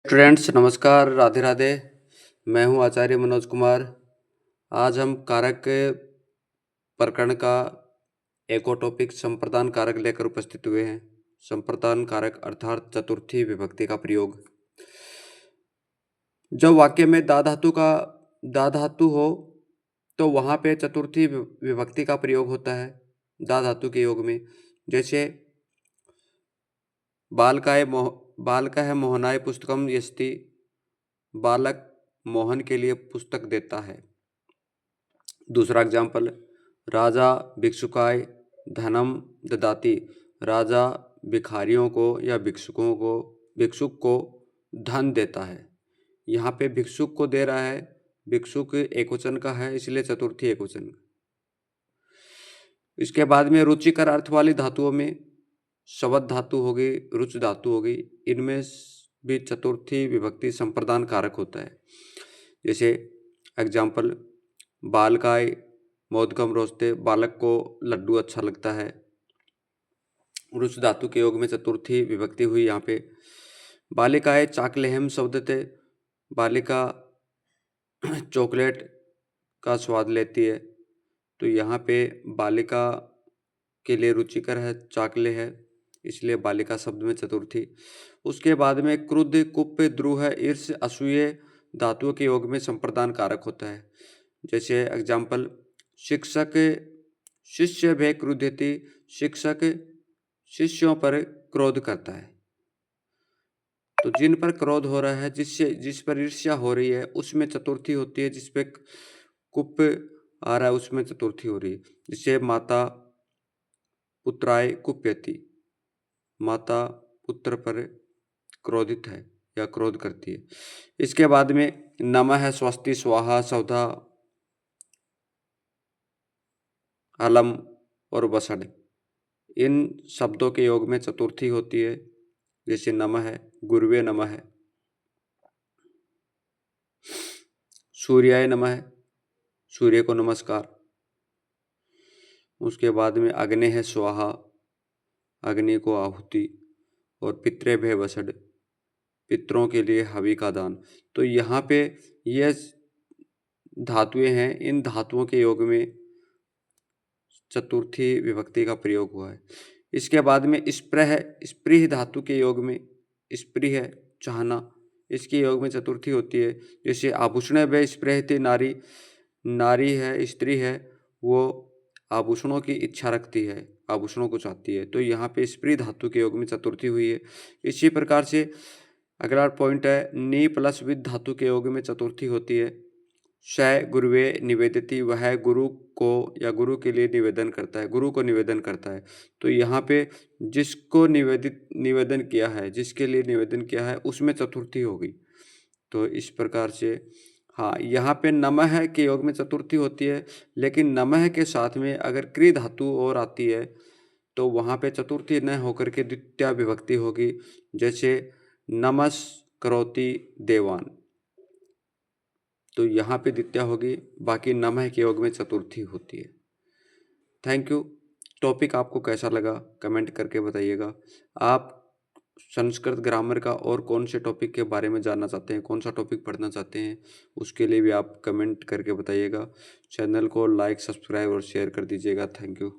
Students नमस्कार, राधे राधे। मैं हूं आचार्य मनोज कुमार। आज हम कारक के प्रकरण का एक और टॉपिक संप्रदान कारक लेकर उपस्थित हुए हैं। संप्रदान कारक अर्थात चतुर्थी विभक्ति का प्रयोग। जब वाक्य में दा धातु हो तो वहां पे चतुर्थी विभक्ति का प्रयोग होता है दा धातु के योग में। जैसे बालकाय मोहनाय पुस्तकम यस्ति, बालक मोहन के लिए पुस्तक देता है। दूसरा एग्जाम्पल, राजा भिक्षुकाय धनम ददाति, राजा भिखारियों को या भिक्षुक को धन देता है। यहाँ पे भिक्षुक को दे रहा है, भिक्षुक एकवचन का है इसलिए चतुर्थी एकवचन। इसके बाद में रुचिकर अर्थ वाली धातुओं में शवद धातु होगी, रुच धातु होगी, इनमें भी चतुर्थी विभक्ति संप्रदान कारक होता है। जैसे एग्जाम्पल, बालकाय मोदकम रोस्ते, बालक को लड्डू अच्छा लगता है। रुच धातु के योग में चतुर्थी विभक्ति हुई यहाँ पे। बालिकाय चाकलेहम शब्दते, बालिका चॉकलेट का स्वाद लेती है, तो यहाँ पे बालिका के लिए रुचिकर है, चाकले है, इसलिए बालिका शब्द में चतुर्थी। उसके बाद में क्रुद्ध, कुप, द्रुह, ईर्ष, असूये धातुओं के योग में संप्रदान कारक होता है। जैसे एग्जाम्पल, शिक्षक शिष्य भय क्रुद्धति, शिक्षक शिष्यों पर क्रोध करता है। तो जिन पर क्रोध हो रहा है, जिस पर ईर्ष्या हो रही है, उसमें चतुर्थी होती है। जिस पे कुप आ रहा है उसमें चतुर्थी हो रही है। जिसे माता पुत्राय कुप्यति, माता पुत्र पर क्रोधित है या क्रोध करती है। इसके बाद में नमः, स्वस्ति, स्वाहा, सौधा, अलम और वसड़, इन शब्दों के योग में चतुर्थी होती है। जैसे नमः है, गुरुवे नमः है, सूर्याय नमः है, सूर्य को नमस्कार। उसके बाद में अग्नि है, स्वाहा, अग्नि को आहुति, और पितृ भय वसड़, पितरों के लिए हवि का दान। तो यहाँ पे ये धातुएं हैं, इन धातुओं के योग में चतुर्थी विभक्ति का प्रयोग हुआ है। इसके बाद में स्प्रह है, स्प्रीह धातु के योग में, स्प्रीह है चाहना, इसके योग में चतुर्थी होती है। जैसे आभूषण व स्प्रहति नारी, नारी है, स्त्री है, वो आभूषणों की इच्छा रखती है, आभूषणों को चाहती है, तो यहाँ पे स्प्री धातु के योग में चतुर्थी हुई है। इसी प्रकार से अगला पॉइंट है, नी प्लस विद धातु के योग में चतुर्थी होती है। स गुरुवे निवेदिती, वह गुरु को या गुरु के लिए निवेदन करता है, गुरु को निवेदन करता है। तो यहाँ पे जिसको निवेदन किया है, जिसके लिए निवेदन किया है, उसमें चतुर्थी होगी। तो इस प्रकार से हाँ, यहाँ पे नमः के योग में चतुर्थी होती है, लेकिन नमः के साथ में अगर क्री धातु और आती है तो वहाँ पे चतुर्थी न होकर के द्वितीया विभक्ति होगी। जैसे नमस् करोति देवान, तो यहाँ पे द्वितीया होगी, बाकी नमः के योग में चतुर्थी होती है। Thank you. टॉपिक आपको कैसा लगा कमेंट करके बताइएगा। आप संस्कृत ग्रामर का और कौन से टॉपिक के बारे में जानना चाहते हैं, कौन सा टॉपिक पढ़ना चाहते हैं, उसके लिए भी आप कमेंट करके बताइएगा। चैनल को लाइक, सब्सक्राइब और शेयर कर दीजिएगा। Thank you.